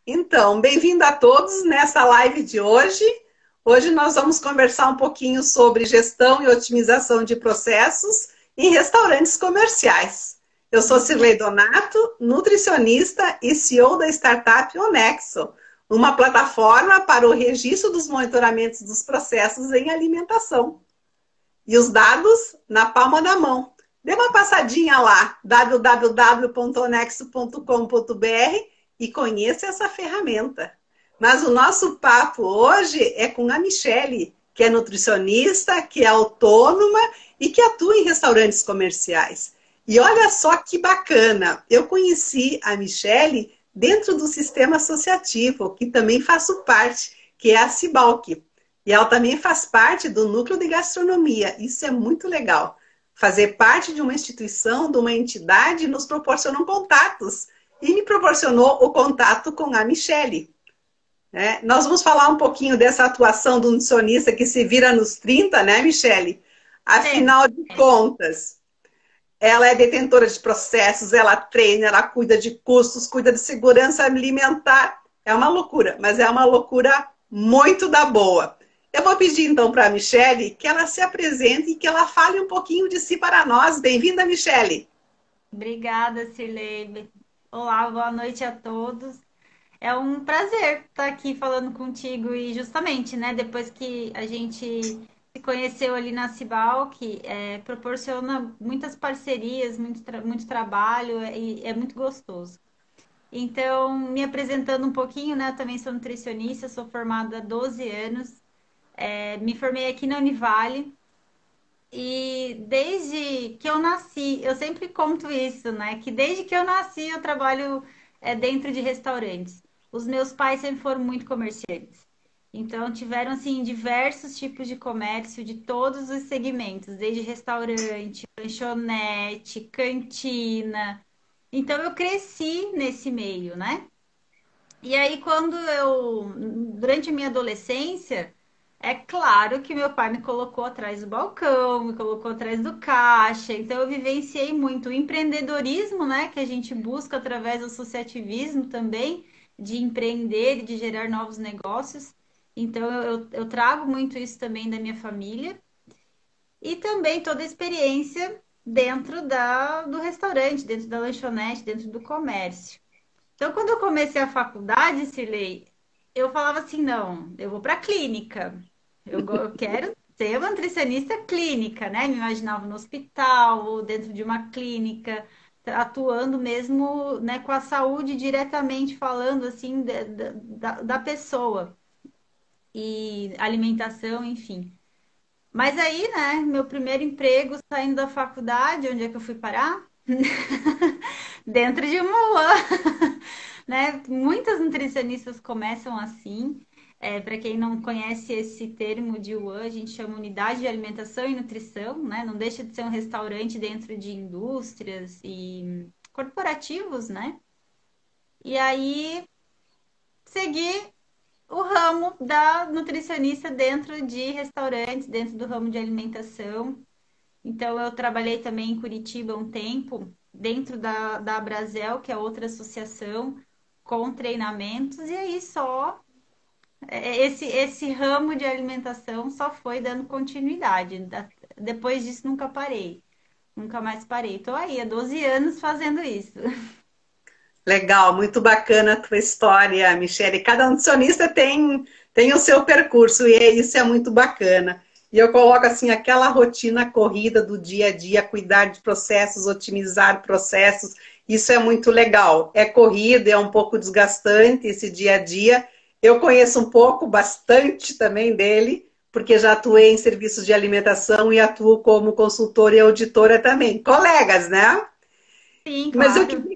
Então, bem-vindo a todos nessa live de hoje. Hoje nós vamos conversar um pouquinho sobre gestão e otimização de processos em restaurantes comerciais. Eu sou Cirlei Donato, nutricionista e CEO da startup Onexo, uma plataforma para o registro dos monitoramentos dos processos em alimentação. E os dados na palma da mão. Dê uma passadinha lá, www.onexo.com.br, e conheça essa ferramenta. Mas o nosso papo hoje é com a Michele, que é nutricionista, que é autônoma e que atua em restaurantes comerciais. E olha só que bacana, eu conheci a Michele dentro do sistema associativo, que também faço parte, que é a Cibalc. E ela também faz parte do núcleo de gastronomia. Isso é muito legal. Fazer parte de uma instituição, de uma entidade, nos proporcionam contatos. E me proporcionou o contato com a Michele. Nós vamos falar um pouquinho dessa atuação do nutricionista que se vira nos 30, né, Michele? Afinal de contas, ela é detentora de processos, ela treina, ela cuida de custos, cuida de segurança alimentar. É uma loucura, mas é uma loucura muito da boa. Eu vou pedir então para a Michele que ela se apresente e que ela fale um pouquinho de si para nós. Bem-vinda, Michele. Obrigada, Cirlei. Olá, boa noite a todos. É um prazer estar aqui falando contigo e justamente, né, depois que a gente se conheceu ali na Cibal, que proporciona muitas parcerias, muito trabalho e é muito gostoso. Então, me apresentando um pouquinho, né, eu também sou nutricionista, sou formada há 12 anos, me formei aqui na Univale. E desde que eu nasci, eu sempre conto isso, né? Que desde que eu nasci eu trabalho dentro de restaurantes. Os meus pais sempre foram muito comerciantes. Então tiveram assim diversos tipos de comércio de todos os segmentos, desde restaurante, lanchonete, cantina. Então eu cresci nesse meio, né? E aí durante a minha adolescência, é claro que meu pai me colocou atrás do balcão, me colocou atrás do caixa, então eu vivenciei muito o empreendedorismo, né, que a gente busca através do associativismo também, de empreender e de gerar novos negócios. Então eu trago muito isso também da minha família e também toda a experiência dentro do restaurante, dentro da lanchonete, dentro do comércio. Então, quando eu comecei a faculdade, Cirlei, eu falava assim, não, eu vou para a clínica. Eu quero ser uma nutricionista clínica, né? Me imaginava no hospital ou dentro de uma clínica, atuando mesmo, né, com a saúde diretamente falando assim da pessoa e alimentação, enfim. Mas aí, né, meu primeiro emprego saindo da faculdade, onde é que eu fui parar? Dentro de uma UAN, né? Muitas nutricionistas começam assim. Para quem não conhece esse termo de UAN, a gente chama Unidade de Alimentação e Nutrição, né? Não deixa de ser um restaurante dentro de indústrias e corporativos, né? E aí segui o ramo da nutricionista dentro de restaurantes, dentro do ramo de alimentação. Então, eu trabalhei também em Curitiba um tempo, dentro da Abrazel, que é outra associação, com treinamentos, e aí esse ramo de alimentação só foi dando continuidade. Depois disso, nunca parei, nunca mais parei. Estou aí há 12 anos fazendo isso. Legal, muito bacana a tua história, Michele. Cada nutricionista tem o seu percurso e isso é muito bacana. E eu coloco assim aquela rotina corrida do dia a dia, cuidar de processos, otimizar processos. Isso é muito legal. É corrido, é um pouco desgastante esse dia a dia. Eu conheço um pouco, bastante também dele, porque já atuei em serviços de alimentação e atuo como consultora e auditora também. Colegas, né? Sim, Mas eu claro.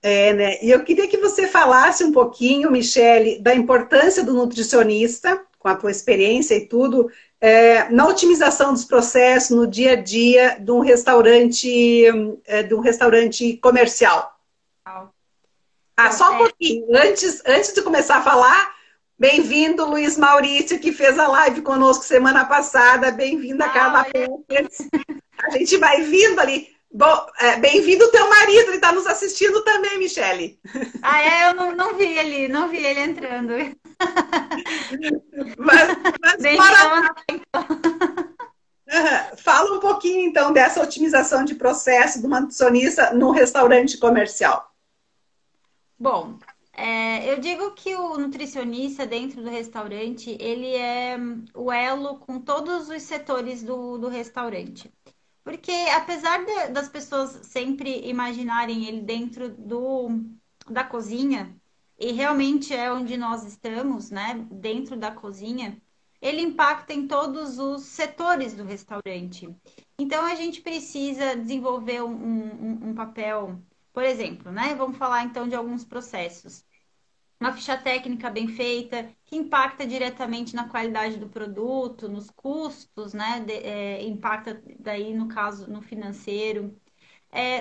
né? E eu queria que você falasse um pouquinho, Michele, da importância do nutricionista, com a tua experiência e tudo, na otimização dos processos, no dia a dia de um restaurante comercial. Ah, Bom, só um pouquinho. Antes de começar a falar, bem-vindo, Luiz Maurício, que fez a live conosco semana passada. Bem-vinda, Carla olha, Pérez. A gente vai vindo ali. Bom, bem-vindo o teu marido, ele está nos assistindo também, Michele. eu não vi ele não vi ele entrando. Mas bora Bem-vindo. lá. Fala um pouquinho, então, dessa otimização de processo do nutricionista no restaurante comercial. Bom, eu digo que o nutricionista dentro do restaurante, ele é o elo com todos os setores do restaurante. Porque apesar das pessoas sempre imaginarem ele dentro da cozinha, e realmente é onde nós estamos, né? Dentro da cozinha, ele impacta em todos os setores do restaurante. Então a gente precisa desenvolver um papel, por exemplo, né? Vamos falar então de alguns processos. Uma ficha técnica bem feita, que impacta diretamente na qualidade do produto, nos custos, né? Impacta daí, no caso, no financeiro.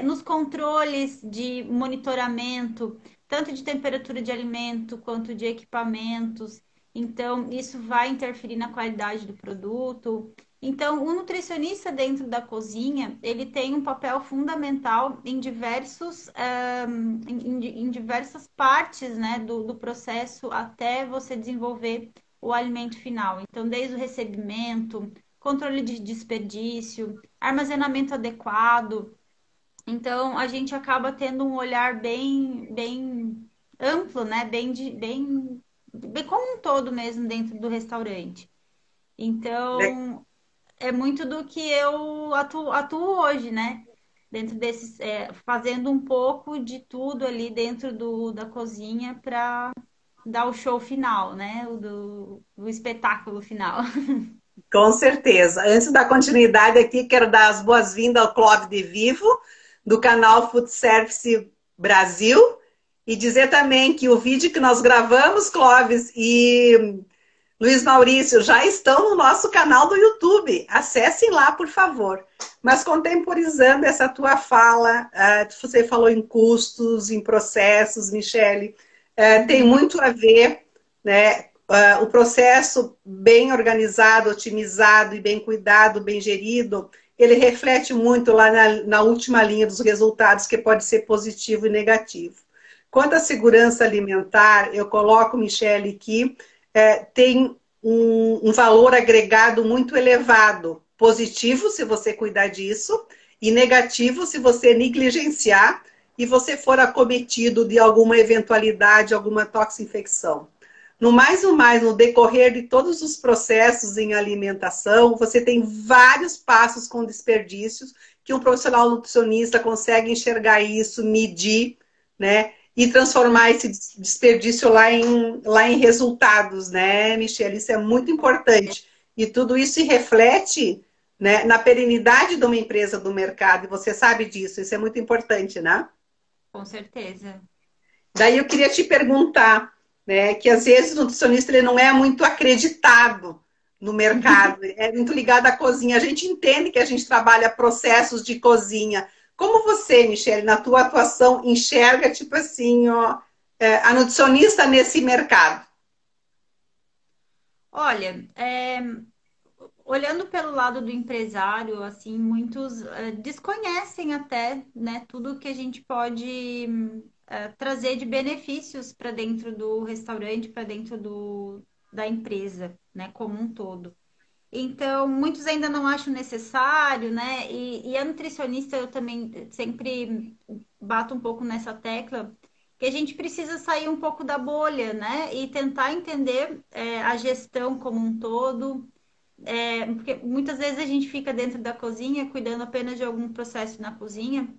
Nos controles de monitoramento, tanto de temperatura de alimento quanto de equipamentos. Então, isso vai interferir na qualidade do produto. Então, o nutricionista dentro da cozinha, ele tem um papel fundamental em em diversas partes, né, do processo até você desenvolver o alimento final. Então, desde o recebimento, controle de desperdício, armazenamento adequado. Então, a gente acaba tendo um olhar bem amplo, né? Bem como um todo mesmo dentro do restaurante. Então, é muito do que eu atuo hoje, né? Dentro desses, fazendo um pouco de tudo ali dentro da cozinha para dar o show final, né? O espetáculo final. Com certeza. Antes da continuidade aqui, quero dar as boas-vindas ao Clóvis de Vivo, do canal Food Service Brasil, e dizer também que o vídeo que nós gravamos, Clóvis e Luiz Maurício, já estão no nosso canal do YouTube. Acessem lá, por favor. Mas contemporizando essa tua fala, você falou em custos, em processos, Michele, tem muito a ver, né? O processo bem organizado, otimizado e bem cuidado, bem gerido, ele reflete muito lá na última linha dos resultados, que pode ser positivo e negativo. Quanto à segurança alimentar, eu coloco, Michele, que tem um valor agregado muito elevado, positivo se você cuidar disso, e negativo se você negligenciar e você for acometido de alguma eventualidade, alguma toxinfecção. No mais, no decorrer de todos os processos em alimentação, você tem vários passos com desperdícios que um profissional nutricionista consegue enxergar isso, medir, né? E transformar esse desperdício lá em resultados, né, Michele? Isso é muito importante. E tudo isso se reflete, né, na perenidade de uma empresa do mercado, e você sabe disso, isso é muito importante, né? Com certeza. Daí eu queria te perguntar, né, que às vezes o nutricionista ele não é muito acreditado no mercado, é muito ligado à cozinha. A gente entende que a gente trabalha processos de cozinha. Como você, Michele, na tua atuação, enxerga, tipo assim, ó, a nutricionista nesse mercado? Olha, olhando pelo lado do empresário, assim, muitos desconhecem até, né, tudo que a gente pode trazer de benefícios para dentro do restaurante, para dentro da empresa, né, como um todo. Então, muitos ainda não acham necessário, né? E a nutricionista, eu também sempre bato um pouco nessa tecla, que a gente precisa sair um pouco da bolha, né? E tentar entender a gestão como um todo. Porque muitas vezes a gente fica dentro da cozinha, cuidando apenas de algum processo na cozinha,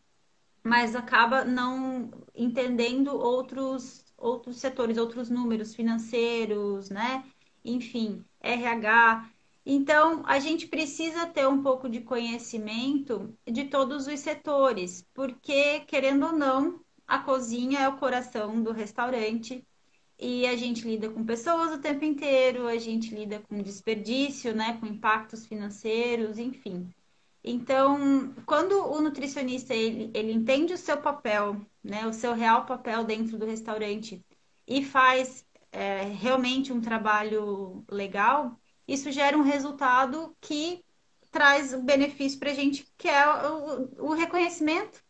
mas acaba não entendendo outros setores, outros números financeiros, né? Enfim, RH. Então, a gente precisa ter um pouco de conhecimento de todos os setores, porque, querendo ou não, a cozinha é o coração do restaurante e a gente lida com pessoas o tempo inteiro, a gente lida com desperdício, né? Com impactos financeiros, enfim. Então, quando o nutricionista ele entende o seu papel, né, o seu real papel dentro do restaurante e faz realmente um trabalho legal, isso gera um resultado que traz o benefício para a gente, que é o reconhecimento,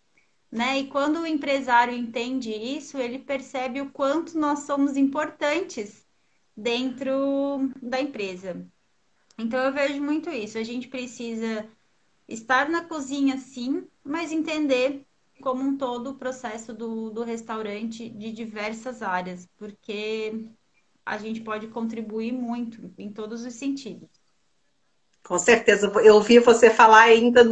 né? E quando o empresário entende isso, ele percebe o quanto nós somos importantes dentro da empresa. Então eu vejo muito isso. A gente precisa estar na cozinha, sim, mas entender como um todo o processo do restaurante de diversas áreas, porque a gente pode contribuir muito em todos os sentidos. Com certeza. Eu ouvi você falar ainda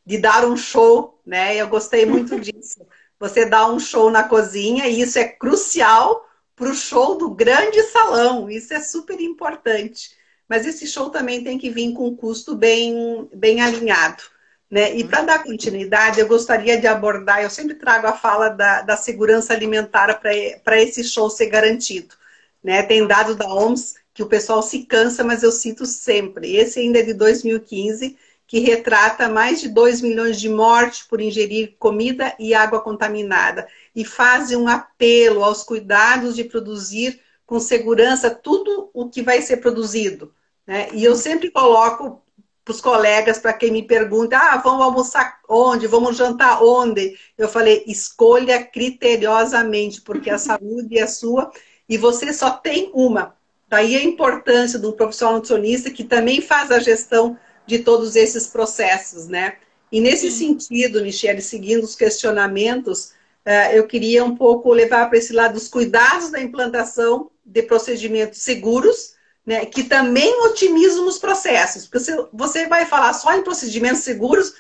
de dar um show, né? Eu gostei muito disso. Você dá um show na cozinha e isso é crucial para o show do grande salão. Isso é super importante. Mas esse show também tem que vir com um custo bem alinhado. Né? E para dar continuidade, eu gostaria de abordar, eu sempre trago a fala da segurança alimentar para esse show ser garantido. Né? Tem dados da OMS que o pessoal se cansa, mas eu cito sempre. Esse ainda é de 2015, que retrata mais de 2 milhões de mortes por ingerir comida e água contaminada. E faz um apelo aos cuidados de produzir com segurança tudo o que vai ser produzido. Né? E eu sempre coloco para os colegas, para quem me pergunta, vamos almoçar onde? Vamos jantar onde? Eu falei, escolha criteriosamente, porque a saúde é sua e você só tem uma. Daí a importância de um profissional nutricionista que também faz a gestão de todos esses processos, né? E nesse Sim. sentido, Michele, seguindo os questionamentos, eu queria um pouco levar para esse lado os cuidados da implantação de procedimentos seguros, né, que também otimizam os processos. Porque se você vai falar só em procedimentos seguros,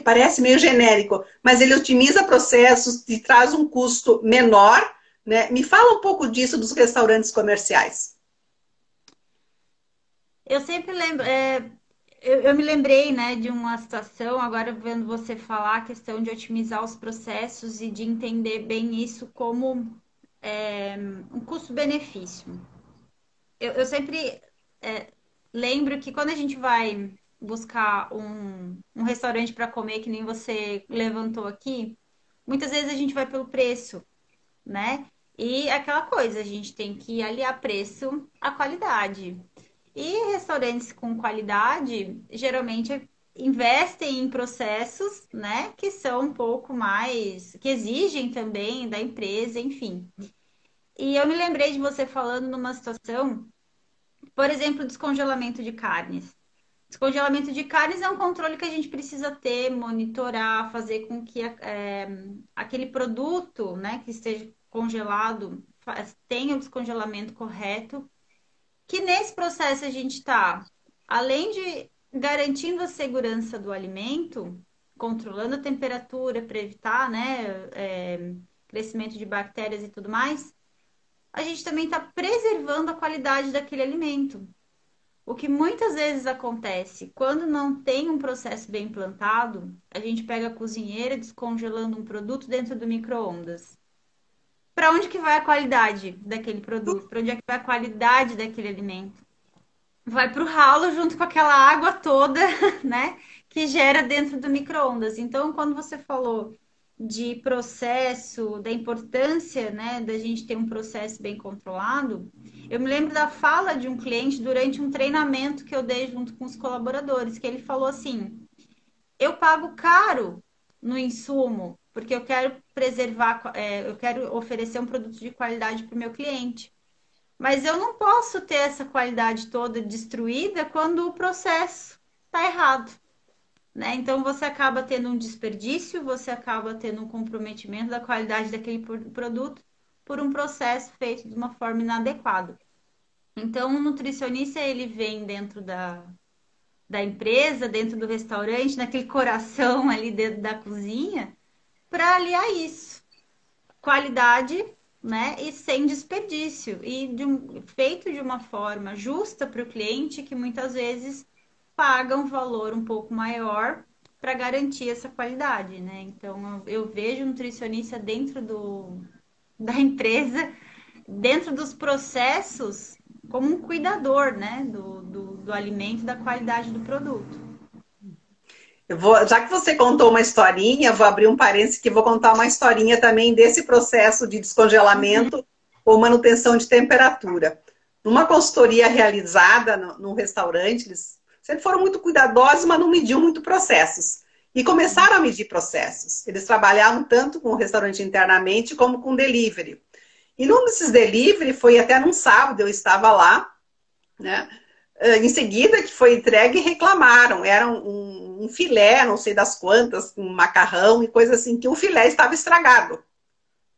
parece meio genérico, mas ele otimiza processos e traz um custo menor, né? Me fala um pouco disso dos restaurantes comerciais. Eu sempre lembro, eu me lembrei, né, de uma situação, agora vendo você falar, a questão de otimizar os processos e de entender bem isso como um custo-benefício. Eu sempre lembro que quando a gente vai buscar um restaurante para comer, que nem você levantou aqui, muitas vezes a gente vai pelo preço, né? E aquela coisa, a gente tem que aliar preço à qualidade. E restaurantes com qualidade geralmente investem em processos, né, que são um pouco mais, que exigem também da empresa, enfim. E eu me lembrei de você falando numa situação, por exemplo, descongelamento de carnes. Descongelamento de carnes é um controle que a gente precisa ter, monitorar, fazer com que aquele produto, né, que esteja congelado tenha o descongelamento correto. Que nesse processo a gente está, além de garantindo a segurança do alimento, controlando a temperatura para evitar, né, crescimento de bactérias e tudo mais, a gente também está preservando a qualidade daquele alimento. O que muitas vezes acontece quando não tem um processo bem implantado, a gente pega a cozinheira descongelando um produto dentro do micro-ondas. Para onde que vai a qualidade daquele produto? Para onde é que vai a qualidade daquele alimento? Vai para o ralo junto com aquela água toda, né, que gera dentro do micro-ondas. Então, quando você falou de processo, da importância, né, da gente ter um processo bem controlado, eu me lembro da fala de um cliente durante um treinamento que eu dei junto com os colaboradores, que ele falou assim: eu pago caro no insumo, porque eu quero preservar, eu quero oferecer um produto de qualidade para o meu cliente. Mas eu não posso ter essa qualidade toda destruída quando o processo está errado, né? Então você acaba tendo um desperdício, você acaba tendo um comprometimento da qualidade daquele produto por um processo feito de uma forma inadequada. Então o nutricionista ele vem dentro da empresa, dentro do restaurante, naquele coração ali dentro da cozinha, para aliar isso qualidade, né? E sem desperdício. E feito de uma forma justa para o cliente, que muitas vezes paga um valor um pouco maior para garantir essa qualidade, né? Então eu vejo o nutricionista dentro da empresa, dentro dos processos, como um cuidador, né? Do alimento, da qualidade do produto. Já que você contou uma historinha, vou abrir um parênteses que vou contar uma historinha também desse processo de descongelamento ou manutenção de temperatura. Numa consultoria realizada num restaurante, eles sempre foram muito cuidadosos, mas não mediam muito processos. e começaram a medir processos. Eles trabalhavam tanto com o restaurante internamente como com delivery. E num desses delivery, foi até num sábado, eu estava lá, né? Em seguida que foi entregue, reclamaram. Era um filé, não sei das quantas, um macarrão e coisa assim, que o filé estava estragado.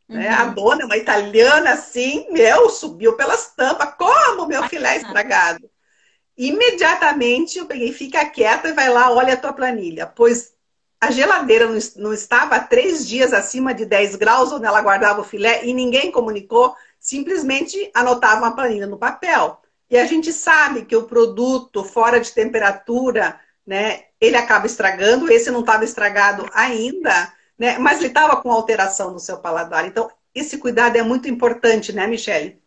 Né? A dona, uma italiana assim, subiu pelas tampas. Como meu filé estragado? Imediatamente eu peguei, fica quieta e vai lá, olha a tua planilha. Pois a geladeira não estava há 3 dias acima de 10 graus, onde ela guardava o filé, e ninguém comunicou, simplesmente anotava uma planilha no papel. E a gente sabe que o produto fora de temperatura, né, ele acaba estragando, esse não estava estragado ainda, né, mas ele estava com alteração no seu paladar. Então, esse cuidado é muito importante, né, Michele?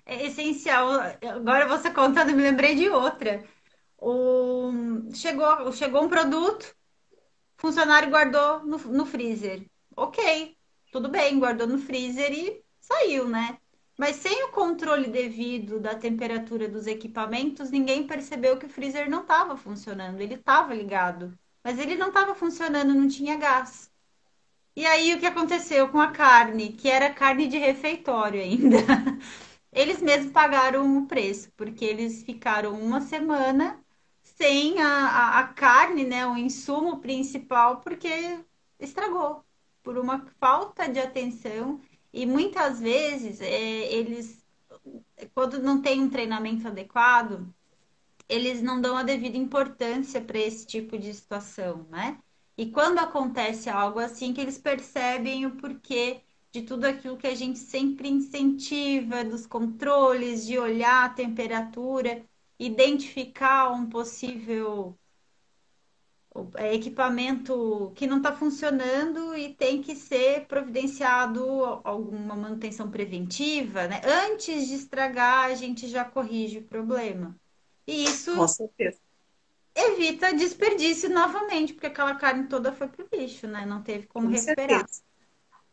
É essencial. Agora você contando, me lembrei de outra. Chegou um produto, o funcionário guardou no freezer. Ok, tudo bem, guardou no freezer e saiu, né? Mas sem o controle devido da temperatura dos equipamentos, ninguém percebeu que o freezer não estava funcionando. Ele estava ligado, mas ele não estava funcionando, não tinha gás. E aí o que aconteceu com a carne, que era carne de refeitório ainda? Eles mesmos pagaram o preço, porque eles ficaram uma semana sem a carne, né, o insumo principal, porque estragou por uma falta de atenção. E muitas vezes eles, quando não tem um treinamento adequado, eles não dão a devida importância para esse tipo de situação, né? E quando acontece algo assim, que eles percebem o porquê de tudo aquilo que a gente sempre incentiva, dos controles, de olhar a temperatura, identificar um possível equipamento que não está funcionando e tem que ser providenciado alguma manutenção preventiva, né? Antes de estragar, a gente já corrige o problema. E isso Com certeza. evita desperdício novamente, porque aquela carne toda foi pro lixo, né? Não teve como Com recuperar. certeza.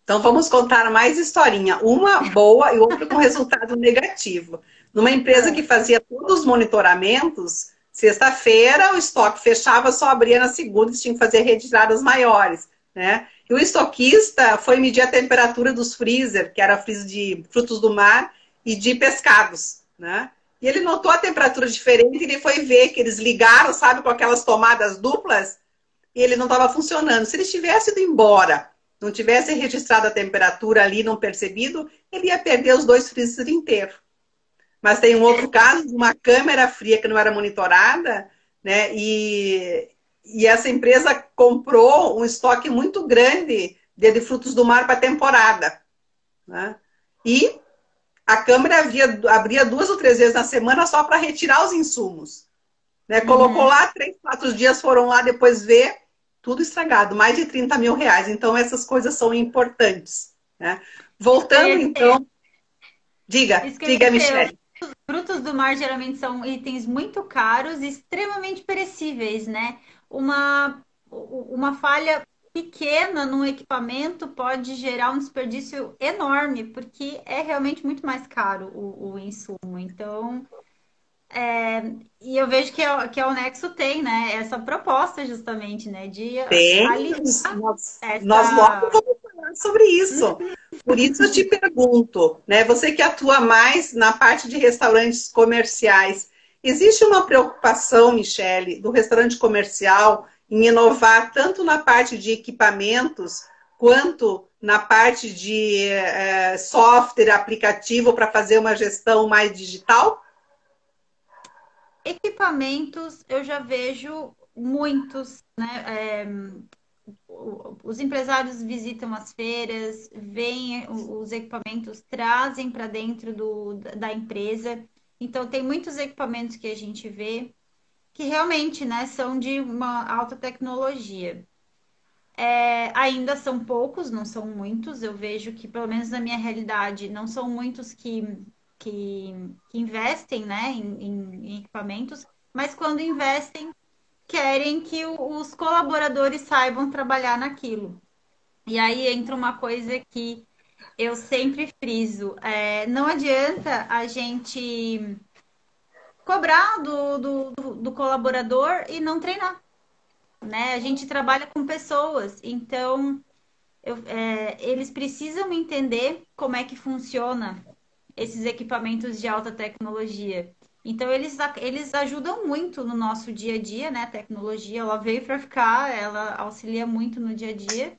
Então vamos contar mais historinha, uma boa e outra com resultado negativo. Numa empresa que fazia todos os monitoramentos, sexta-feira o estoque fechava, só abria na segunda e tinha que fazer retiradas maiores, né? E o estoquista foi medir a temperatura dos freezer, que era freezer de frutos do mar e de pescados, né? E ele notou a temperatura diferente e ele foi ver que eles ligaram, sabe, com aquelas tomadas duplas, e ele não estava funcionando. Se ele tivesse ido embora, não tivesse registrado a temperatura ali, não percebido, ele ia perder os 2 freezers inteiros. Mas tem um outro caso de uma câmera fria que não era monitorada, né? E essa empresa comprou um estoque muito grande de frutos do mar para a temporada, né? E a câmera abria 2 ou 3 vezes na semana só para retirar os insumos, né? Colocou lá, 3, 4 dias foram lá depois ver, tudo estragado, mais de 30 mil reais. Então, essas coisas são importantes, né? Voltando, então, Isso que eu diga, ia dizer, Michele. os frutos do mar geralmente são itens muito caros e extremamente perecíveis, né? Uma falha pequena no equipamento pode gerar um desperdício enorme, porque é realmente muito mais caro o insumo. Então, e eu vejo que a Onexo tem, né? Essa proposta justamente, né? De Tem, aliviar nós logo essa. vamos falar sobre isso. Por isso eu te pergunto, né? Você que atua mais na parte de restaurantes comerciais, existe uma preocupação, Michele, do restaurante comercial em inovar tanto na parte de equipamentos quanto na parte de software, aplicativo para fazer uma gestão mais digital? Equipamentos, eu já vejo muitos, né? Os empresários visitam as feiras, veem os equipamentos, trazem para dentro da empresa. Então, tem muitos equipamentos que a gente vê que realmente, né, são de uma alta tecnologia. Ainda são poucos, não são muitos. Eu vejo que, pelo menos na minha realidade, não são muitos que investem, né, em equipamentos, mas quando investem, querem que os colaboradores saibam trabalhar naquilo. E aí entra uma coisa que eu sempre friso: não adianta a gente cobrar do colaborador e não treinar. né? A gente trabalha com pessoas, então eles precisam entender como é que funciona esses equipamentos de alta tecnologia. Então, eles ajudam muito no nosso dia a dia, né? A tecnologia, ela veio para ficar, ela auxilia muito no dia a dia.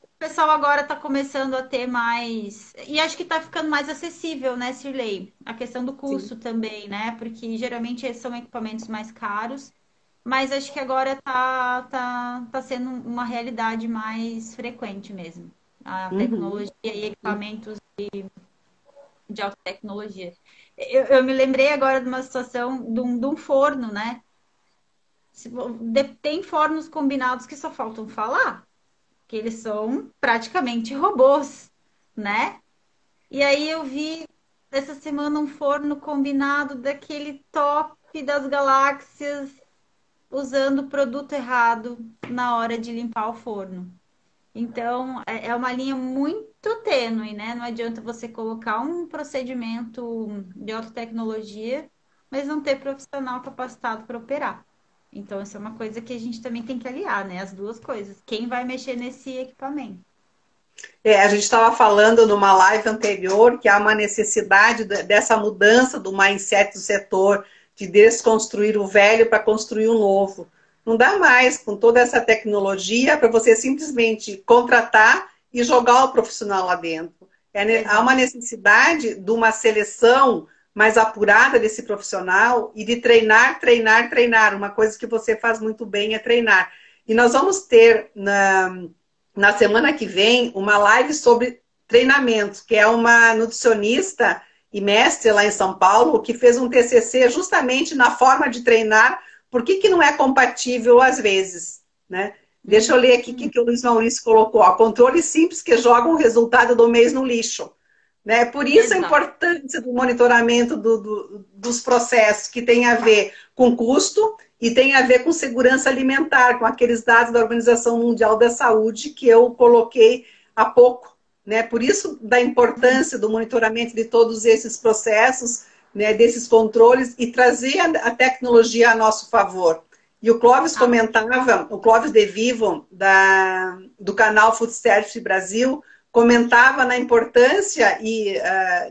O pessoal agora está começando a ter mais. E acho que está ficando mais acessível, né, Cirlei? A questão do Sim. custo também, né? Porque geralmente são equipamentos mais caros, mas acho que agora tá sendo uma realidade mais frequente mesmo. A Uhum. tecnologia e equipamentos de alta tecnologia. Eu me lembrei agora de uma situação de um forno, né? Tem fornos combinados que só faltam falar, que eles são praticamente robôs, né? E aí eu vi essa semana um forno combinado daquele top das galáxias usando o produto errado na hora de limpar o forno. Então, é uma linha muito tênue, né? Não adianta você colocar um procedimento de alta tecnologia, mas não ter profissional capacitado para operar. Então, isso é uma coisa que a gente também tem que aliar, né? As duas coisas. Quem vai mexer nesse equipamento? A gente estava falando numa live anterior que há uma necessidade dessa mudança do mindset do setor, de desconstruir o velho para construir o novo. Não dá mais, com toda essa tecnologia, para você simplesmente contratar e jogar o profissional lá dentro. Há Exato. uma necessidade de uma seleção mais apurada desse profissional e de treinar, treinar, treinar. Uma coisa que você faz muito bem é treinar. E nós vamos ter na semana que vem uma live sobre treinamento, que é uma nutricionista e mestre lá em São Paulo, que fez um TCC justamente na forma de treinar, por que não é compatível às vezes, né? Deixa eu ler aqui o que o Luiz Maurício colocou. Ó, controle simples que joga o resultado do mês no lixo. Né? Por isso a Exato. importância do monitoramento dos processos, que tem a ver com custo e tem a ver com segurança alimentar, com aqueles dados da Organização Mundial da Saúde que eu coloquei há pouco. Né? Por isso da importância do monitoramento de todos esses processos, né, desses controles, e trazer a tecnologia a nosso favor. E o Clóvis Ah, comentava, o Clóvis De Vivo, do canal Food Service Brasil, comentava na importância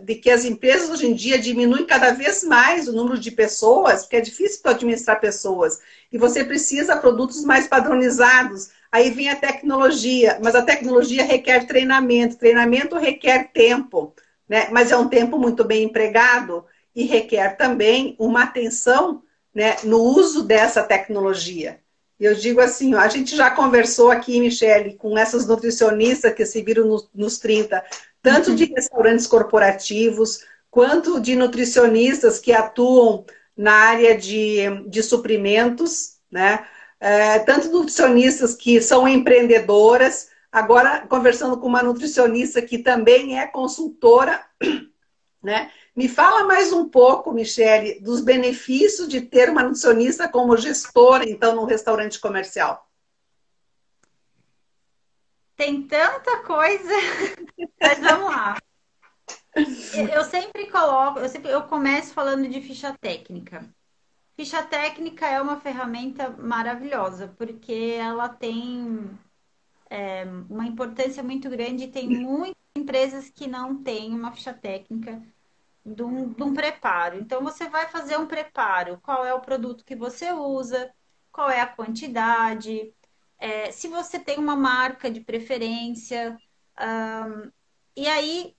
de que as empresas hoje em dia diminuem cada vez mais o número de pessoas, porque é difícil administrar pessoas, e você precisa de produtos mais padronizados. Aí vem a tecnologia, mas a tecnologia requer treinamento, treinamento requer tempo, né? Mas é um tempo muito bem empregado e requer também uma atenção, né, no uso dessa tecnologia. Eu digo assim, ó, a gente já conversou aqui, Michele, com essas nutricionistas que se viram nos 30, tanto de restaurantes corporativos, quanto de nutricionistas que atuam na área de suprimentos, né? Tanto nutricionistas que são empreendedoras, agora conversando com uma nutricionista que também é consultora, né? Me fala mais um pouco, Michele, dos benefícios de ter uma nutricionista como gestora, então, num restaurante comercial. tem tanta coisa, mas vamos lá. Eu sempre coloco, eu começo falando de ficha técnica. Ficha técnica é uma ferramenta maravilhosa, porque ela tem uma importância muito grande e tem muitas empresas que não têm uma ficha técnica de um preparo. Então, você vai fazer um preparo, qual é o produto que você usa, qual é a quantidade, se você tem uma marca de preferência, e aí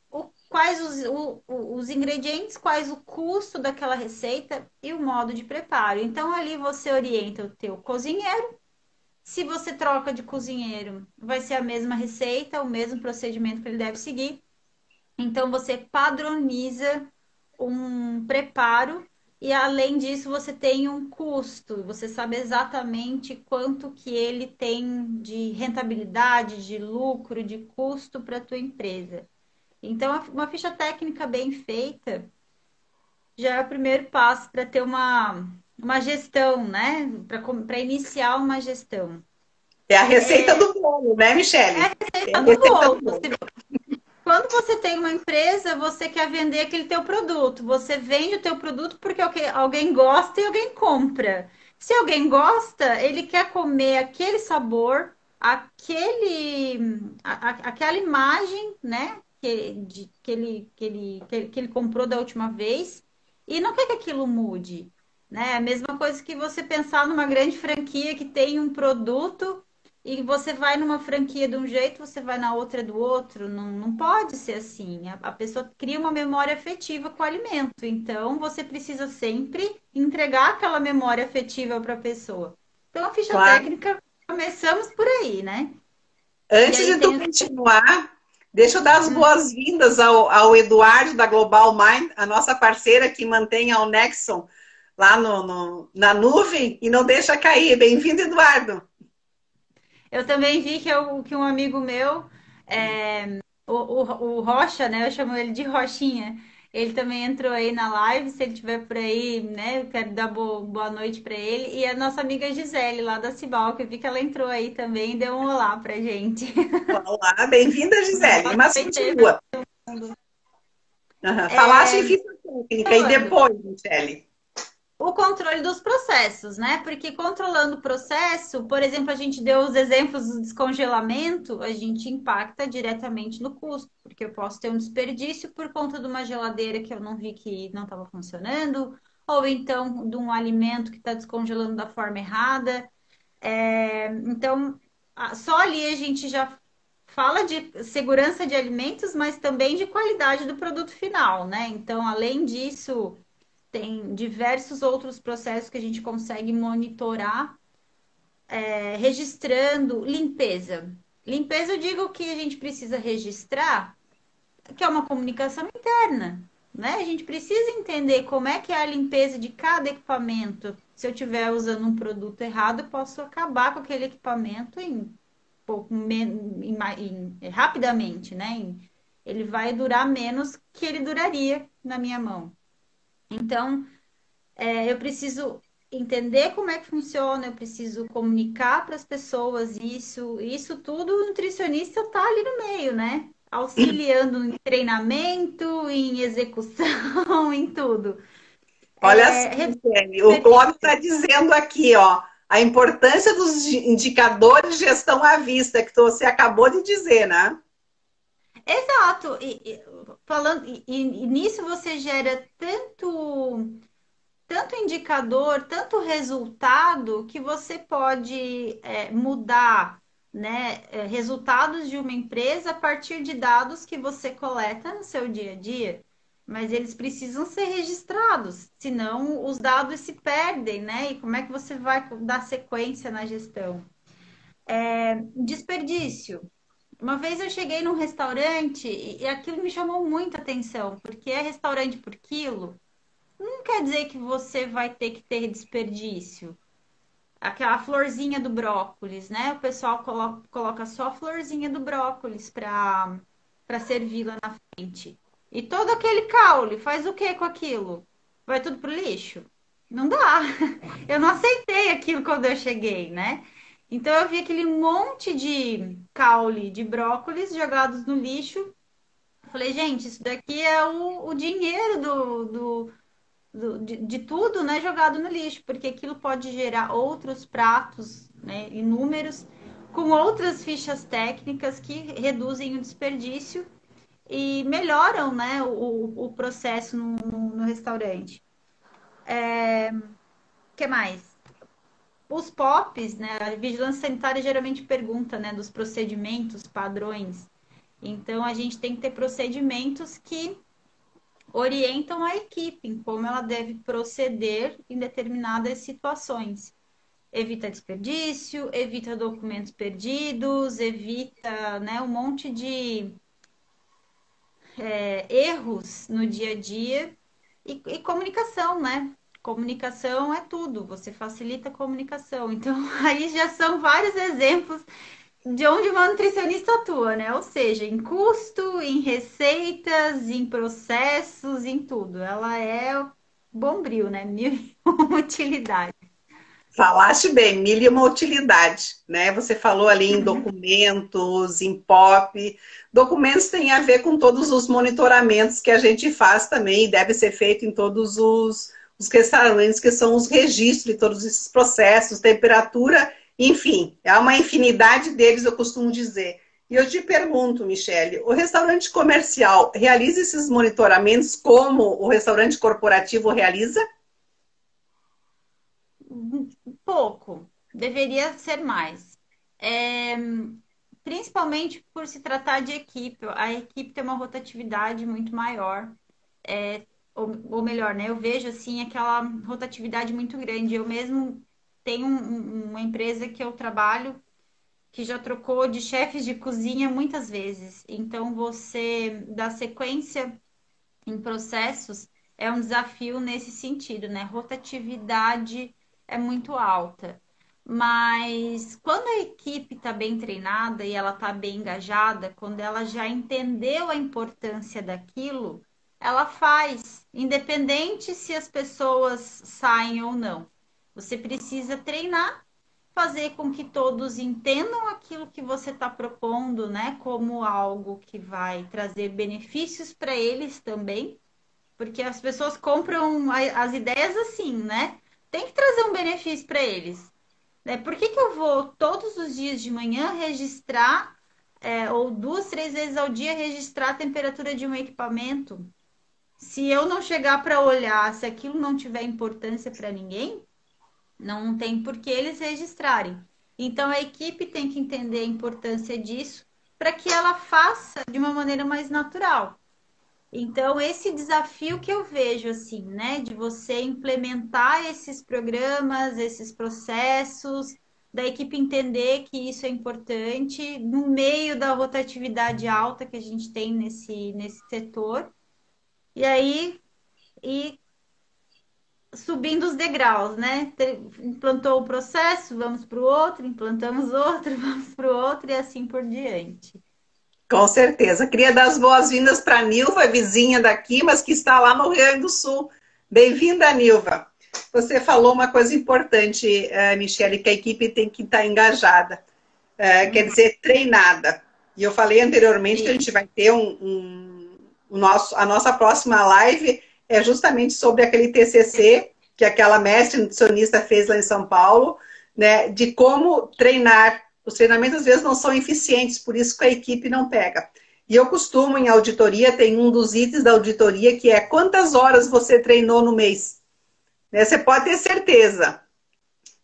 quais os ingredientes, quais o custo daquela receita e o modo de preparo. Então, ali você orienta o teu cozinheiro. Se você troca de cozinheiro, vai ser a mesma receita, o mesmo procedimento que ele deve seguir. Então, você padroniza um preparo e, além disso, você tem um custo. Você sabe exatamente quanto que ele tem de rentabilidade, de lucro, de custo para a tua empresa. Então, uma ficha técnica bem feita já é o primeiro passo para ter uma gestão, né? Para iniciar uma gestão. É a receita do bolo, né, Michele? É a Receita do receita bolo. do bolo. Quando você tem uma empresa, você quer vender aquele teu produto. Você vende o teu produto porque alguém gosta e alguém compra. Se alguém gosta, ele quer comer aquele sabor, aquela imagem, né? Que ele comprou da última vez e não quer que aquilo mude, né? A mesma coisa que você pensar numa grande franquia que tem um produto e você vai numa franquia de um jeito, você vai na outra do outro. Não, não pode ser assim. A pessoa cria uma memória afetiva com o alimento. Então, você precisa sempre entregar aquela memória afetiva para a pessoa. Então, a ficha Claro. técnica, começamos por aí, né? E Antes aí de tu tem. continuar, deixa eu dar as boas-vindas ao Eduardo da Global Mind, a nossa parceira que mantém a Nexon lá na nuvem e não deixa cair. Bem-vindo, Eduardo. Eu também vi que um amigo meu, o Rocha, né? Eu chamo ele de Rochinha. Ele também entrou aí na live. Se ele estiver por aí, né? Eu quero dar boa noite para ele. E a nossa amiga Gisele, lá da Cibal, que eu vi que ela entrou aí também e deu um olá pra gente. Olá, bem-vinda, Gisele. Boa Mas noite aí continua. pra todo mundo. Falaste em ficha técnica e Falando. depois, Gisele. O controle dos processos, né? Porque controlando o processo, por exemplo, a gente deu os exemplos do descongelamento, a gente impacta diretamente no custo, porque eu posso ter um desperdício por conta de uma geladeira que eu não vi que não estava funcionando, ou então de um alimento que está descongelando da forma errada. Então, só ali a gente já fala de segurança de alimentos, mas também de qualidade do produto final, né? Então, além disso tem diversos outros processos que a gente consegue monitorar, registrando limpeza. Limpeza, eu digo que a gente precisa registrar, que é uma comunicação interna, né? A gente precisa entender como é que é a limpeza de cada equipamento. Se eu estiver usando um produto errado, eu posso acabar com aquele equipamento rapidamente, né? Ele vai durar menos que ele duraria na minha mão. Então, eu preciso entender como é que funciona, eu preciso comunicar para as pessoas isso tudo o nutricionista está ali no meio, né? Auxiliando em treinamento, em execução, em tudo. Olha só, Gisele, o Clóvis está dizendo aqui, ó, a importância dos indicadores de gestão à vista, que você acabou de dizer, né? Exato. Falando, e nisso você gera tanto indicador, tanto resultado que você pode mudar, né, resultados de uma empresa a partir de dados que você coleta no seu dia a dia. Mas eles precisam ser registrados, senão os dados se perdem, né? E como é que você vai dar sequência na gestão? Desperdício. Uma vez eu cheguei num restaurante e aquilo me chamou muita atenção, porque é restaurante por quilo, não quer dizer que você vai ter que ter desperdício. Aquela florzinha do brócolis, né? O pessoal coloca só a florzinha do brócolis para servir lá na frente. E todo aquele caule, faz o que com aquilo? Vai tudo pro lixo? Não dá. Eu não aceitei aquilo quando eu cheguei, né? Então eu vi aquele monte de caule de brócolis jogados no lixo. Falei, gente, isso daqui é o dinheiro de tudo, né, jogado no lixo, porque aquilo pode gerar outros pratos, né, inúmeros, com outras fichas técnicas que reduzem o desperdício e melhoram, né, o processo no restaurante. O que mais? Os POPs, né, a vigilância sanitária geralmente pergunta, né, dos procedimentos, padrões. Então, a gente tem que ter procedimentos que orientam a equipe em como ela deve proceder em determinadas situações. Evita desperdício, evita documentos perdidos, evita, né, um monte de erros no dia a dia e comunicação, né? Comunicação é tudo, você facilita a comunicação. Então, aí já são vários exemplos de onde uma nutricionista atua, né? Ou seja, em custo, em receitas, em processos, em tudo. Ela é bombril, né? Mil e uma utilidade. Falaste bem, mil e uma utilidade, né? Você falou ali em documentos, em POP. Documentos têm a ver com todos os monitoramentos que a gente faz também, e deve ser feito em todos os restaurantes que são os registros de todos esses processos, temperatura, enfim, há uma infinidade deles, eu costumo dizer. E eu te pergunto, Michele, o restaurante comercial realiza esses monitoramentos como o restaurante corporativo realiza? Pouco, deveria ser mais. É, principalmente por se tratar de equipe. A equipe tem uma rotatividade muito maior. Ou melhor, né? Eu vejo assim aquela rotatividade muito grande. Eu mesmo tenho uma empresa que eu trabalho que já trocou de chefes de cozinha muitas vezes. Então, você dar sequência em processos é um desafio nesse sentido, né? Rotatividade é muito alta. Mas quando a equipe está bem treinada e ela está bem engajada, quando ela já entendeu a importância daquilo, ela faz, independente se as pessoas saem ou não. Você precisa treinar, fazer com que todos entendam aquilo que você está propondo, né, como algo que vai trazer benefícios para eles também, porque as pessoas compram as ideias assim, né? Tem que trazer um benefício para eles. Né? Por que eu vou todos os dias de manhã registrar, ou 2, 3 vezes ao dia registrar a temperatura de um equipamento? Se eu não chegar para olhar, se aquilo não tiver importância para ninguém, não tem por que eles registrarem. Então a equipe tem que entender a importância disso para que ela faça de uma maneira mais natural. Então, esse desafio que eu vejo, assim, né, de você implementar esses programas, esses processos, da equipe entender que isso é importante, no meio da rotatividade alta que a gente tem nesse setor, e aí ir subindo os degraus, né? Implantou o processo, vamos para o outro, implantamos outro, vamos para o outro, e assim por diante. Com certeza. Queria dar as boas-vindas para a Nilva, vizinha daqui, mas que está lá no Rio Grande do Sul. Bem-vinda, Nilva. Você falou uma coisa importante, Michele, que a equipe tem que estar engajada, quer dizer, treinada. E eu falei anteriormente que a Sim. gente vai ter a nossa próxima live é justamente sobre aquele TCC que aquela mestre nutricionista fez lá em São Paulo, né, de como treinar. Os treinamentos às vezes não são eficientes, por isso que a equipe não pega. E eu costumo, em auditoria, tem um dos itens da auditoria que é quantas horas você treinou no mês. Né? Você pode ter certeza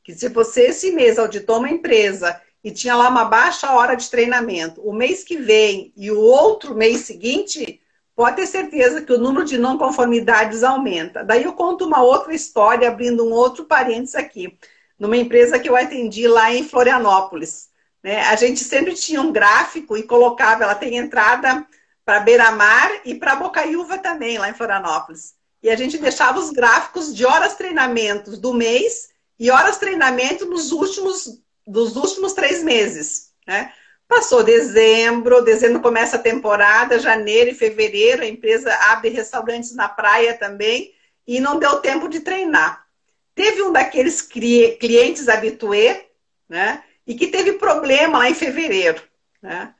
que se você esse mês auditou uma empresa e tinha lá uma baixa hora de treinamento, o mês que vem e o outro mês seguinte, pode ter certeza que o número de não conformidades aumenta. Daí eu conto uma outra história, abrindo um outro parênteses aqui, numa empresa que eu atendi lá em Florianópolis. Né? A gente sempre tinha um gráfico e colocava, ela tem entrada para Beira-Mar e para Bocaiúva também, lá em Florianópolis. E a gente deixava os gráficos de horas treinamentos do mês e horas treinamento dos últimos 3 meses. Né? Passou dezembro começa a temporada, janeiro e fevereiro, a empresa abre restaurantes na praia também, e não deu tempo de treinar. Teve um daqueles clientes habituê, né? E que teve problema lá em fevereiro. Né?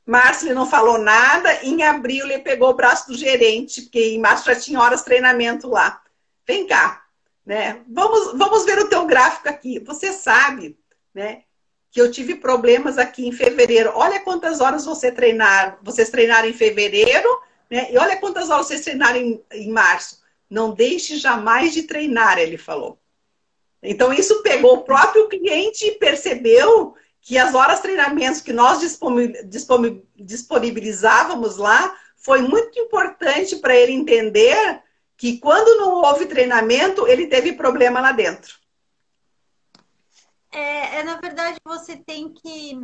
Março ele não falou nada, em abril ele pegou o braço do gerente, porque em março já tinha horas de treinamento lá. Vem cá, né? Vamos ver o teu gráfico aqui. Você sabe, né, que eu tive problemas aqui em fevereiro. Olha quantas horas vocês treinaram em fevereiro, né? E olha quantas horas vocês treinaram em março. Não deixe jamais de treinar, ele falou. Então, isso pegou o próprio cliente e percebeu que as horas de treinamentos que nós disponibilizávamos lá foi muito importante para ele entender que quando não houve treinamento, ele teve problema lá dentro. Na verdade, você tem que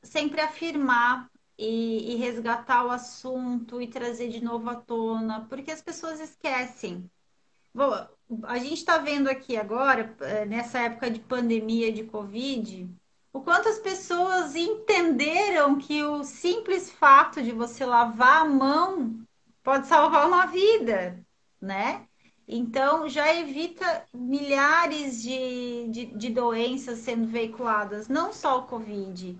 sempre afirmar e resgatar o assunto e trazer de novo à tona, porque as pessoas esquecem. Bom, a gente está vendo aqui agora, nessa época de pandemia de Covid, o quanto as pessoas entenderam que o simples fato de você lavar a mão pode salvar uma vida, né? Então, já evita milhares de doenças sendo veiculadas, não só o Covid.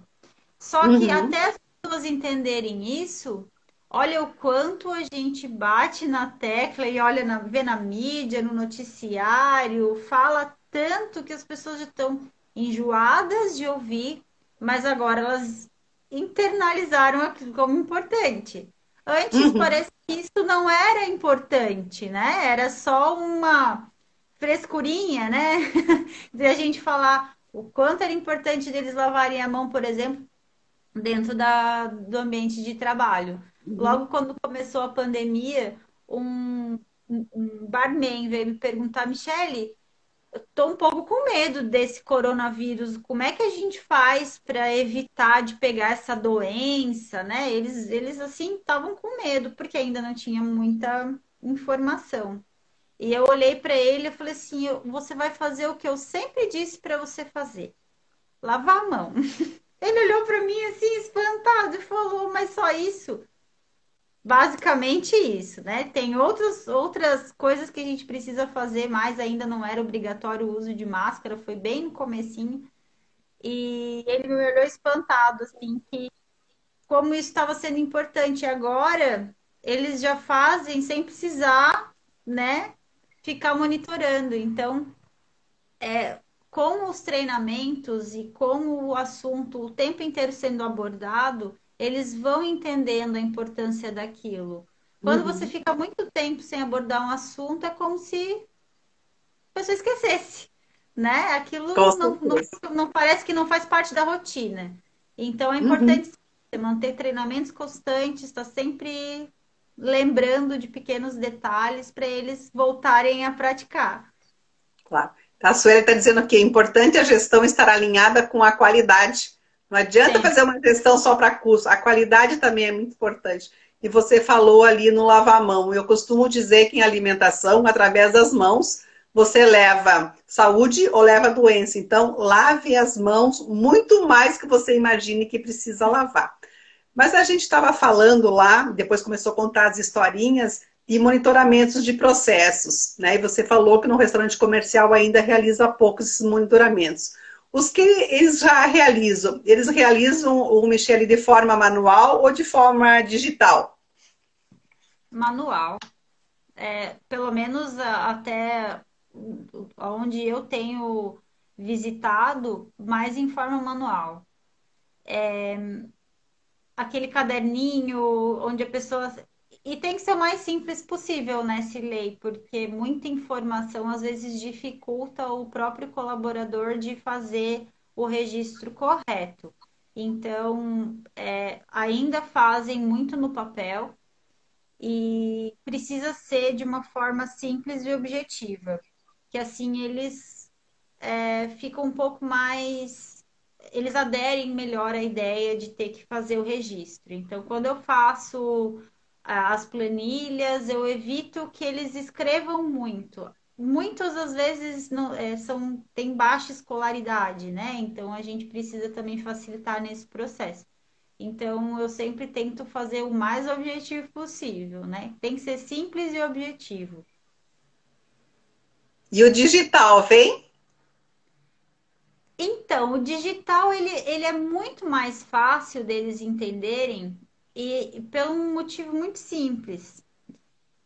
Só que Uhum. até as pessoas entenderem isso, olha o quanto a gente bate na tecla e olha vê na mídia, no noticiário, fala tanto que as pessoas já estão enjoadas de ouvir, mas agora elas internalizaram aquilo como importante. Antes Uhum. parece que isso não era importante, né? Era só uma frescurinha, né? De a gente falar o quanto era importante deles lavarem a mão, por exemplo, dentro do ambiente de trabalho. Uhum. Logo quando começou a pandemia, um barman veio me perguntar, Michele, estou um pouco com medo desse coronavírus. Como é que a gente faz para evitar de pegar essa doença, né? Eles assim estavam com medo porque ainda não tinha muita informação. E eu olhei para ele e falei assim: você vai fazer o que eu sempre disse para você fazer, lavar a mão. Ele olhou para mim assim, espantado, e falou: mas só isso? Basicamente isso, né? Tem outras coisas que a gente precisa fazer, mas ainda não era obrigatório o uso de máscara, foi bem no comecinho. E ele me olhou espantado, assim, que como isso estava sendo importante agora, eles já fazem sem precisar, né, ficar monitorando. Então, com os treinamentos e com o assunto o tempo inteiro sendo abordado, eles vão entendendo a importância daquilo. Quando você Uhum. fica muito tempo sem abordar um assunto, é como se a pessoa esquecesse, né? Com Aquilo certeza. não parece que não faz parte da rotina. Então é Uhum. importante você manter treinamentos constantes, estar sempre lembrando de pequenos detalhes para eles voltarem a praticar. Claro. A Sueli está dizendo que é importante a gestão estar alinhada com a qualidade. Não adianta Sempre. fazer uma gestão só para custo, a qualidade também é muito importante. E você falou ali no lavar a mão. Eu costumo dizer que em alimentação, através das mãos, você leva saúde ou leva doença. Então, lave as mãos muito mais que você imagine que precisa lavar. Mas a gente estava falando lá, depois começou a contar as historinhas e monitoramentos de processos, né? E você falou que no restaurante comercial ainda realiza poucos esses monitoramentos. Os que eles realizam o Michele de forma manual ou de forma digital? Manual. Pelo menos até onde eu tenho visitado, mais em forma manual. Aquele caderninho onde a pessoa. E tem que ser o mais simples possível, né, Cirlei? Porque muita informação às vezes dificulta o próprio colaborador de fazer o registro correto. Então, ainda fazem muito no papel e precisa ser de uma forma simples e objetiva, que assim eles ficam um pouco mais, eles aderem melhor à ideia de ter que fazer o registro. Então, quando eu faço as planilhas, eu evito que eles escrevam muito. Muitas das vezes tem baixa escolaridade, né? Então a gente precisa também facilitar nesse processo. Então, eu sempre tento fazer o mais objetivo possível, né? Tem que ser simples e objetivo. E o digital, vem? Então, o digital ele é muito mais fácil deles entenderem e pelo um motivo muito simples.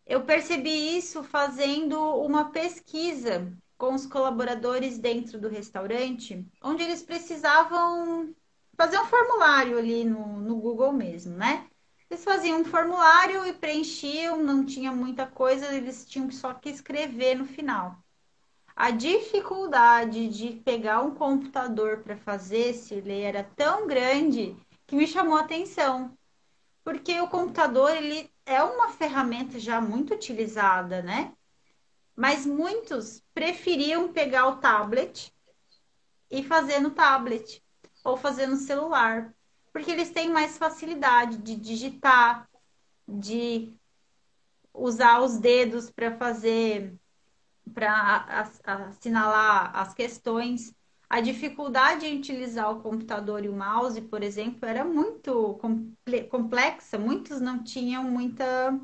Eu percebi isso fazendo uma pesquisa com os colaboradores dentro do restaurante, onde eles precisavam fazer um formulário ali no Google mesmo, né? Eles faziam um formulário e preenchiam, não tinha muita coisa, eles tinham só que escrever no final. A dificuldade de pegar um computador para fazer, Cirlei, era tão grande que me chamou a atenção. Porque o computador, ele é uma ferramenta já muito utilizada, né? Mas muitos preferiam pegar o tablet e fazer no tablet ou fazer no celular, porque eles têm mais facilidade de digitar, de usar os dedos para fazer, para assinalar as questões. A dificuldade em utilizar o computador e o mouse, por exemplo, era muito complexa, muitos não tinham muita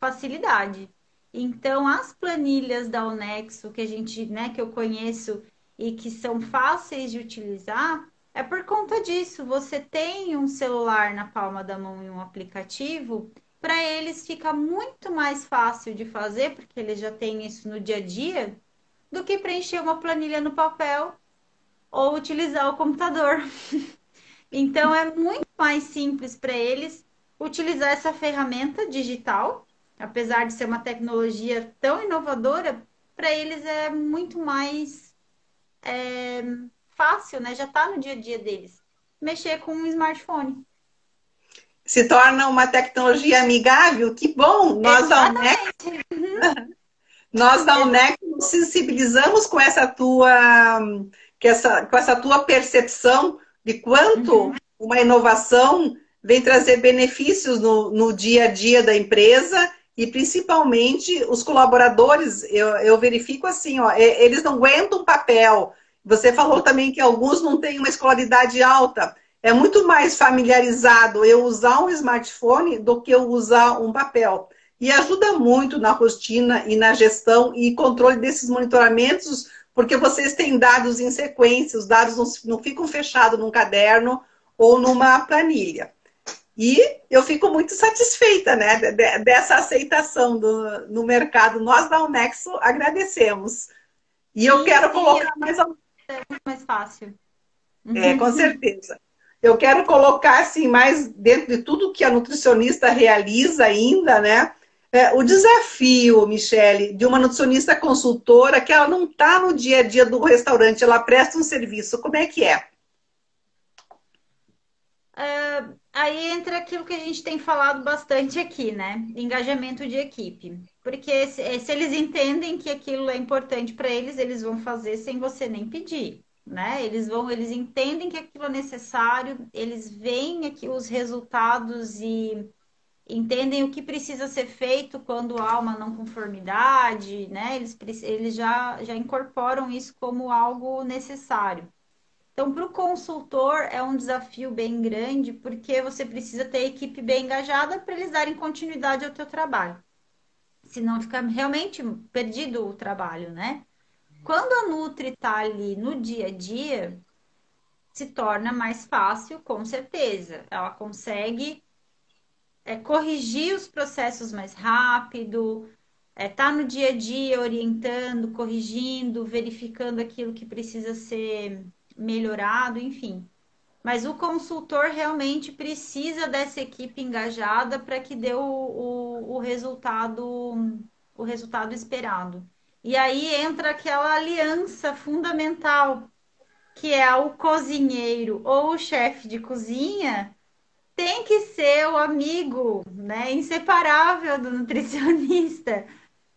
facilidade. Então, as planilhas da Onexo que a gente, né, que eu conheço e que são fáceis de utilizar, É por conta disso. Você tem um celular na palma da mão e um aplicativo, para eles fica muito mais fácil de fazer, porque eles já têm isso no dia a dia, do que preencher uma planilha no papel ou utilizar o computador. Então é muito mais simples para eles utilizar essa ferramenta digital, apesar de ser uma tecnologia tão inovadora, para eles é muito mais fácil, né? Já está no dia a dia deles. Mexer com um smartphone. Se torna uma tecnologia amigável, que bom! Exatamente. Nós da UNEC nos sensibilizamos com essa com essa tua percepção de quanto uma inovação vem trazer benefícios no dia a dia da empresa e principalmente os colaboradores. Eu verifico assim, ó, eles não aguentam papel. Você falou também que alguns não têm uma escolaridade alta. É muito mais familiarizado eu usar um smartphone do que eu usar um papel. E ajuda muito na rotina e na gestão e controle desses monitoramentos, porque vocês têm dados em sequência, os dados não ficam fechados num caderno ou numa planilha. E eu fico muito satisfeita, né, dessa aceitação no mercado. Nós da Unexo agradecemos. E eu quero colocar mais algumas. É muito mais fácil. Com certeza. Eu quero colocar, assim, mais dentro de tudo que a nutricionista realiza ainda, né? O desafio, Michele, de uma nutricionista consultora que ela não está no dia a dia do restaurante, ela presta um serviço. Como é que é? Aí entra aquilo que a gente tem falado bastante aqui, né? Engajamento de equipe. Porque se eles entendem que aquilo é importante para eles, eles vão fazer sem você nem pedir, né? Eles entendem que aquilo é necessário, eles veem aqui os resultados e entendem o que precisa ser feito quando há uma não conformidade, né? Eles já incorporam isso como algo necessário. Então, para o consultor é um desafio bem grande, porque você precisa ter a equipe bem engajada para eles darem continuidade ao teu trabalho. Senão fica realmente perdido o trabalho, né? Quando a Nutri está ali no dia a dia, se torna mais fácil, com certeza. Ela consegue corrigir os processos mais rápido, tá no dia a dia orientando, corrigindo, verificando aquilo que precisa ser melhorado, enfim. Mas o consultor realmente precisa dessa equipe engajada para que dê o resultado esperado. E aí entra aquela aliança fundamental, que é o cozinheiro ou o chefe de cozinha tem que ser o amigo, né, inseparável do nutricionista,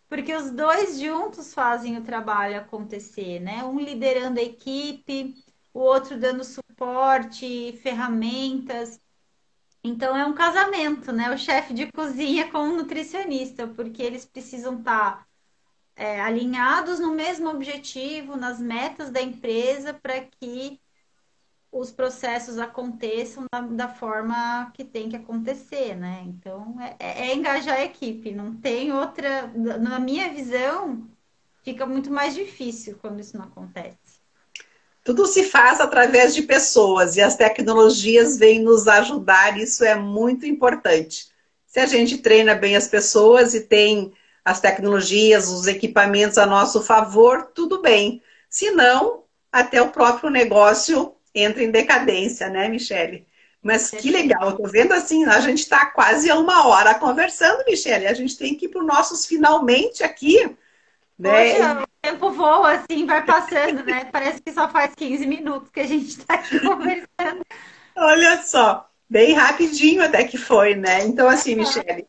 porque os dois juntos fazem o trabalho acontecer, né? Um liderando a equipe, o outro dando suporte, ferramentas. Então é um casamento, né? O chefe de cozinha com o nutricionista, porque eles precisam estar alinhados no mesmo objetivo, nas metas da empresa, para que os processos aconteçam da forma que tem que acontecer, né? Então, é engajar a equipe, não tem outra. Na minha visão, fica muito mais difícil quando isso não acontece. Tudo se faz através de pessoas e as tecnologias vêm nos ajudar, isso é muito importante. Se a gente treina bem as pessoas e tem as tecnologias, os equipamentos a nosso favor, tudo bem. Se não, até o próprio negócio entra em decadência, né, Michele? Mas que legal, eu tô vendo assim, a gente está quase a 1 hora conversando, Michele. A gente tem que ir para os nossos finalmente aqui, né? Poxa, o tempo voa assim, vai passando, né? Parece que só faz 15 minutos que a gente está aqui conversando. Olha só, bem rapidinho até que foi, né? Então, assim, Michele,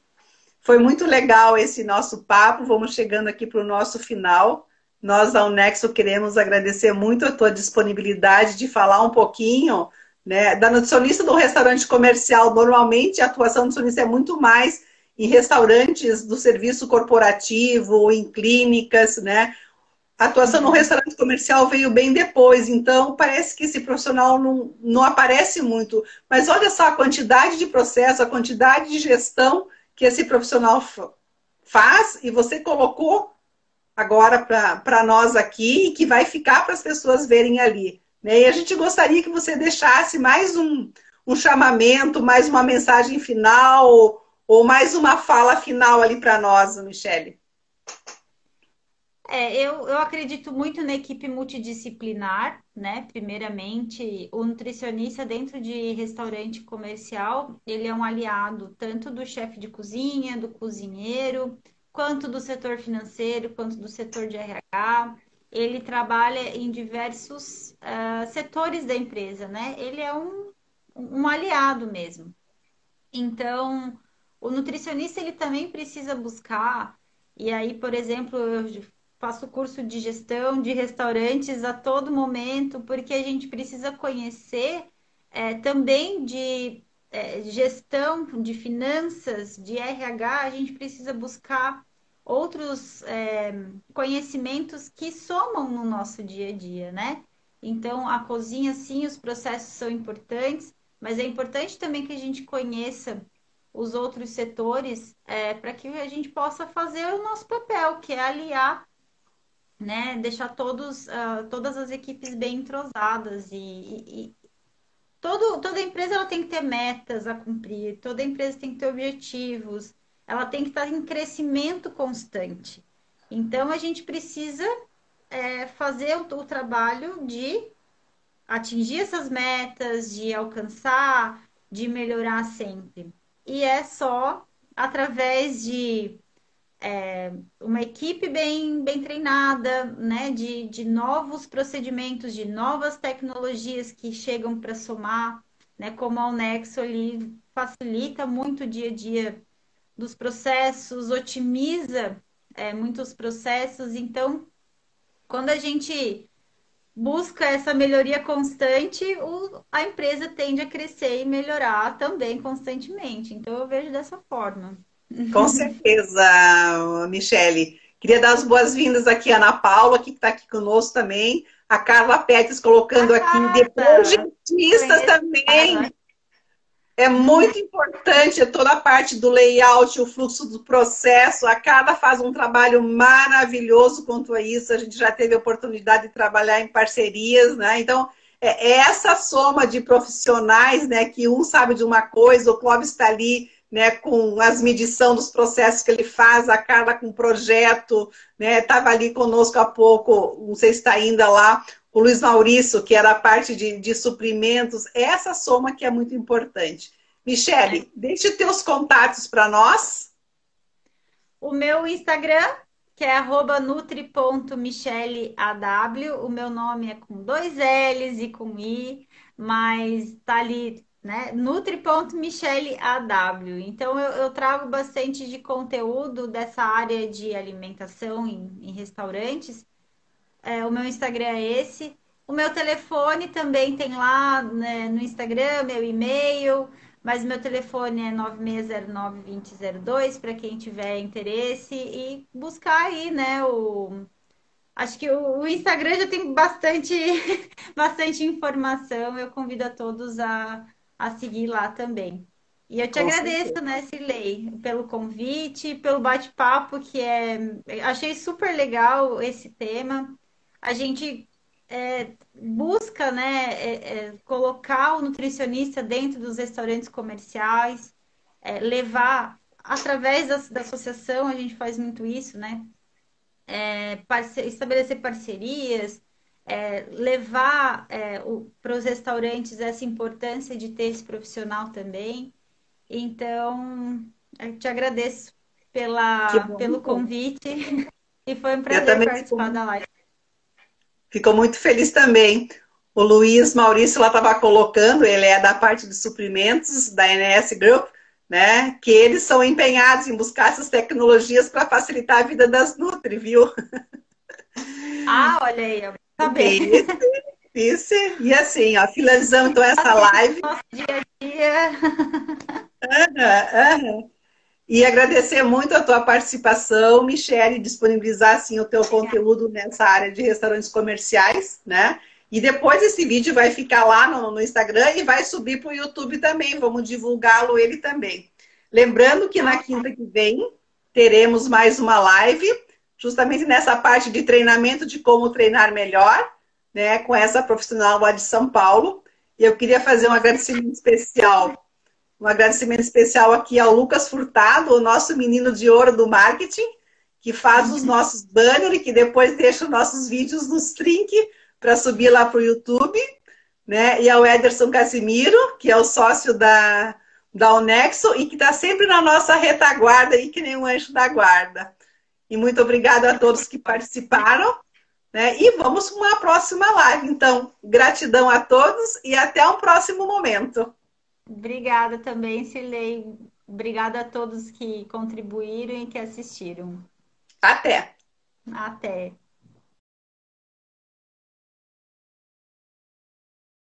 foi muito legal esse nosso papo. Vamos chegando aqui para o nosso final. Nós da Unexo queremos agradecer muito a tua disponibilidade de falar um pouquinho, né, da nutricionista do restaurante comercial. Normalmente a atuação nutricionista é muito mais em restaurantes do serviço corporativo, em clínicas, né? A atuação no restaurante comercial veio bem depois, então parece que esse profissional não aparece muito. Mas olha só a quantidade de processo, a quantidade de gestão que esse profissional faz e você colocou agora para nós aqui e que vai ficar para as pessoas verem ali. né? E a gente gostaria que você deixasse mais um chamamento, mais uma mensagem final, ou mais uma fala final ali para nós, Michele. Eu acredito muito na equipe multidisciplinar, né? Primeiramente, o nutricionista dentro de restaurante comercial, ele é um aliado tanto do chefe de cozinha, do cozinheiro, quanto do setor financeiro, quanto do setor de RH. Ele trabalha em diversos setores da empresa, né? Ele é um aliado mesmo. Então, o nutricionista ele também precisa buscar, e aí, por exemplo, eu faço curso de gestão de restaurantes a todo momento, porque a gente precisa conhecer também de gestão de finanças, de RH, a gente precisa buscar outros conhecimentos que somam no nosso dia a dia, né? Então, a cozinha, sim, os processos são importantes, mas é importante também que a gente conheça os outros setores para que a gente possa fazer o nosso papel, que é aliar, né? Deixar todas as equipes bem entrosadas toda empresa ela tem que ter metas a cumprir, toda empresa tem que ter objetivos, ela tem que estar em crescimento constante. Então a gente precisa fazer o trabalho de atingir essas metas, de alcançar, de melhorar sempre. E é só através de uma equipe bem treinada, né? De novos procedimentos, de novas tecnologias que chegam para somar, né? Como a Unexo ali facilita muito o dia a dia dos processos, otimiza muitos processos. Então, quando a gente busca essa melhoria constante, a empresa tende a crescer e melhorar também constantemente. Então, eu vejo dessa forma. Com certeza, Michele. Queria dar as boas-vindas aqui à Ana Paula, que está aqui conosco também. A Carla Pérez colocando A aqui. Depois, Carla, dentistas também. Carla. É muito importante toda a parte do layout, o fluxo do processo. A Carla faz um trabalho maravilhoso quanto a isso. A gente já teve a oportunidade de trabalhar em parcerias, né? Então, é essa soma de profissionais, né? Que um sabe de uma coisa, o Clóvis está ali, né? Com as medição dos processos que ele faz, a Carla com o projeto, né? Estava ali conosco há pouco, não sei se está ainda lá, o Luiz Maurício, que era a parte de suprimentos, essa soma que é muito importante. Michele, deixe teus contatos para nós. O meu Instagram, que é @nutri.micheleaw. O meu nome é com 2 L's e com I, mas tá ali, né? Nutri.micheleaw. Então, eu trago bastante de conteúdo dessa área de alimentação em restaurantes. O meu Instagram é esse. O meu telefone também tem lá, né, no Instagram, meu e-mail, mas meu telefone é 9609-2002 para quem tiver interesse e buscar aí, né? Acho que o Instagram já tem bastante, bastante informação. Eu convido a todos a seguir lá também. E eu te Com agradeço, certeza. né, Cirlei, pelo convite, pelo bate-papo, achei super legal esse tema. A gente busca, né, colocar o nutricionista dentro dos restaurantes comerciais, levar, através da associação, a gente faz muito isso, né? Estabelecer parcerias, levar para os restaurantes essa importância de ter esse profissional também. Então, eu te agradeço Que pelo bom. convite e foi um Eu prazer também participar da live. fico muito feliz também. O Luiz Maurício lá estava colocando, ele é da parte de suprimentos da NS Group, né? Que eles são empenhados em buscar essas tecnologias para facilitar a vida das Nutri, viu? Ah, olha aí, eu vou saber. Isso. E assim, ó, finalizando então essa live. Nosso dia a dia. E agradecer muito a tua participação, Michele, disponibilizar assim, o teu conteúdo nessa área de restaurantes comerciais, né? E depois esse vídeo vai ficar lá no Instagram e vai subir para o YouTube também. Vamos divulgá-lo ele também. Lembrando que na quinta que vem teremos mais uma live, justamente nessa parte de treinamento de como treinar melhor, né, com essa profissional lá de São Paulo. E eu queria fazer um agradecimento especial aqui ao Lucas Furtado, o nosso menino de ouro do marketing, que faz os nossos banners e que depois deixa os nossos vídeos nos link para subir lá para o YouTube, né? E ao Ederson Casimiro, que é o sócio da Unexo e que está sempre na nossa retaguarda aí, que nem um anjo da guarda. E muito obrigada a todos que participaram, né? E vamos para uma próxima live. Então, gratidão a todos e até um próximo momento. Obrigada também, Cirlei. Obrigada a todos que contribuíram e que assistiram. Até! Até!